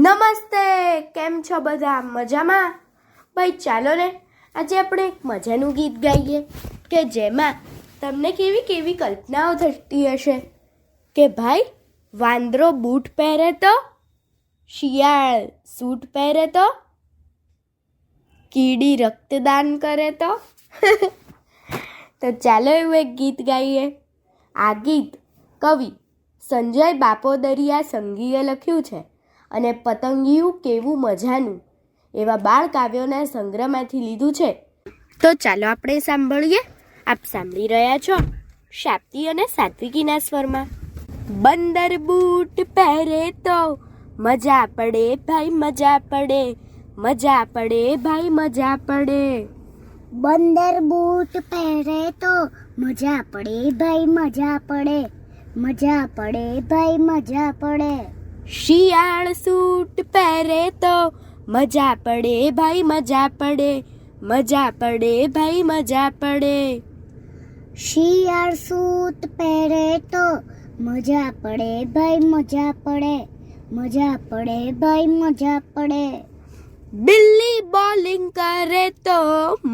નમસ્તે, કેમ છો બધા? મજામાં? ભાઈ ચાલો ને આજે આપણે એક મજાનું ગીત ગાઈએ કે જેમાં તમને કેવી કેવી કલ્પનાઓ થતી હશે કે ભાઈ વાંદરો બૂટ પહેરે તો, શિયાળ સૂટ પહેરે તો, કીડી રક્તદાન કરે તો. તો ચાલો એવું એક ગીત ગાઈએ. આ ગીત કવિ સંજય બાપોદરિયા સંઘીએ લખ્યું છે અને પતંગિયું કેવું મજાનું એવા બાળ કાવ્યોના સંગ્રહમાંથી લીધું છે. તો ચાલો આપણે સાંભળીએ. આપ સાંભળી રહ્યા છો શાપ્તી અને સાત્વિકીના સ્વરમાં. બંદર બૂટ પહેરે તો મજા પડે ભાઈ મજા પડે, મજા પડે ભાઈ મજા પડે. બંદર બૂટ પહેરે તો મજા પડે ભાઈ મજા પડે, મજા પડે ભાઈ મજા પડે. શિયાળ સૂટ પહેરે તો મજા પડે ભાઈ મજા પડે, મજા પડે ભાઈ મજા પડે. શિયાળ સૂટ પહેરે તો મજા પડે ભાઈ મજા પડે, મજા પડે ભાઈ મજા પડે. બિલ્લી બોલિંગ કરે તો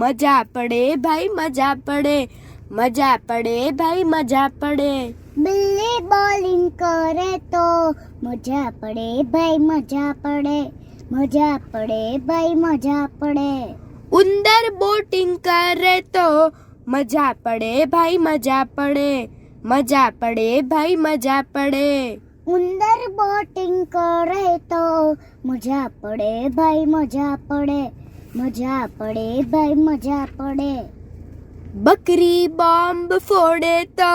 મજા પડે ભાઈ મજા પડે, મજા પડે ભાઈ મજા પડે. બિલ્લી બોલિંગ કરે તો મજા પડે ભાઈ મજા પડે, મજા પડે ભાઈ મજા પડે. ઉંદર બોટિંગ કરે તો મજા પડે ભાઈ મજા પડે, મજા પડે ભાઈ મજા પડે. ઉંદર બોટિંગ કરે તો મજા પડે ભાઈ મજા પડે, મજા પડે ભાઈ મજા પડે. બકરી બોમ્બ ફોડે તો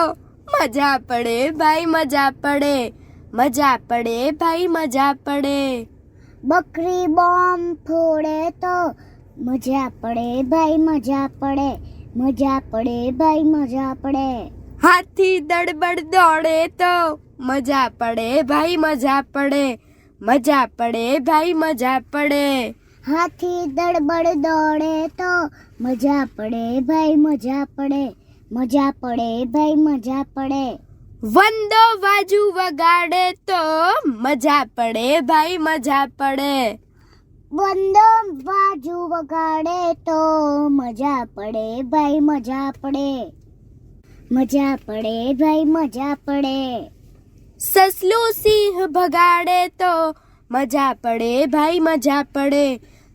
મજા પડે ભાઈ મજા પડે, મજા પડે ભાઈ મજા પડે. બકરી બોમ્બ ફોડે તો મજા પડે ભાઈ મજા પડે, મજા પડે ભાઈ મજા પડે. હાથી દડબડ દોડે તો મજા પડે ભાઈ મજા પડે, મજા પડે ભાઈ મજા પડે. હાથી દડબડ દોડે તો મજા પડે ભાઈ મજા પડે, મજા પડે ભાઈ મજા પડે. વંદો વાજુ વગાડે તો મજા પડે ભાઈ મજા પડે. વંદો બાજુ વગાડે તો મજા પડે ભાઈ મજા પડે, મજા પડે ભાઈ મજા પડે. સસલું સિંહ ભગાડે તો મજા પડે ભાઈ મજા પડે,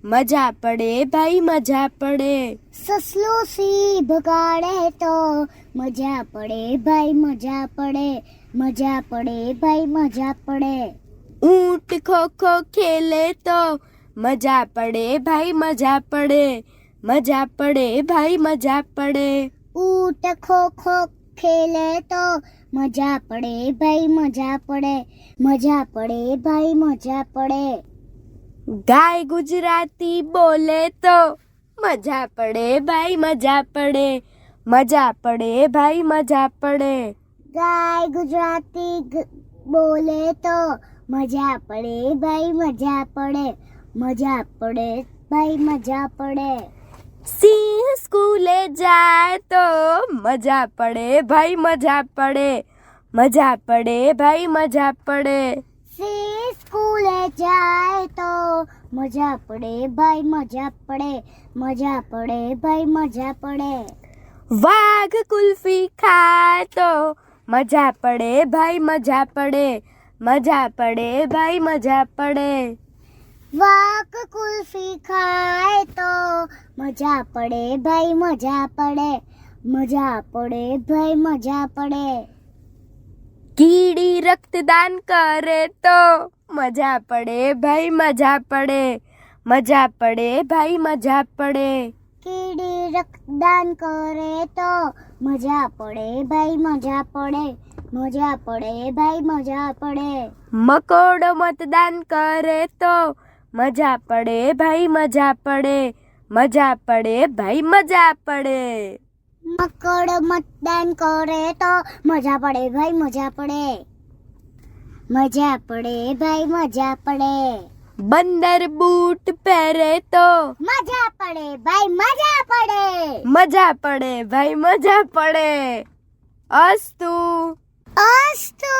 મજા પડે ભાઈ મજા પડે. સસલું સિંહ ભગાડે તો મજા પડે ભાઈ મજા પડે, મજા પડે ભાઈ મજા પડે. ઊંટ ખો ખો ખેલે તો મજા પડે ભાઈ મજા પડે, મજા પડે ભાઈ મજા પડે. ઊંટ ખો ખો ખેલે તો મજા પડે ભાઈ મજા પડે, મજા પડે ભાઈ મજા પડે. ગાય ગુજરાતી બોલે તો મજા પડે ભાઈ મજા પડે, મજા પડે ભાઈ મજા પડે. ગાય ગુજરાતી બોલે તો મજા પડે ભાઈ મજા પડે, મજા પડે ભાઈ મજા પડે. સિંહ સ્કૂલે જાય તો મજા પડે ભાઈ મજા પડે, મજા પડે ભાઈ મજા પડે. સિંહ સ્કૂલે જાય તો મજા પડે ભાઈ મજા પડે, મજા પડે ભાઈ મજા પડે. વાઘ કુલ્ફી ખાય તો મજા પડે ભાઈ મજા પડે, મજા પડે ભાઈ મજા પડે. વાઘ કુલ્ફી ખાય તો મજા પડે ભાઈ મજા પડે, મજા પડે ભાઈ મજા પડે. કીડી રક્તદાન કરે તો મજા પડે ભાઈ મજા પડે, મજા પડે ભાઈ મજા પડે. કીડી રક્તદાન કરે તો મજા પડે ભાઈ મજા પડે, મજા પડે ભાઈ મજા પડે. મકોડો મતદાન કરે તો મજા પડે ભાઈ મજા પડે, મજા પડે ભાઈ મજા પડે. મકડ મતદાન કરે તો મજા પડે ભાઈ મજા પડે, મજા પડે ભાઈ મજા પડે. બંદર બૂટ પહેરે તો મજા પડે ભાઈ મજા પડે, મજા પડે ભાઈ મજા પડે. અસ્તુ. અસ્તુ.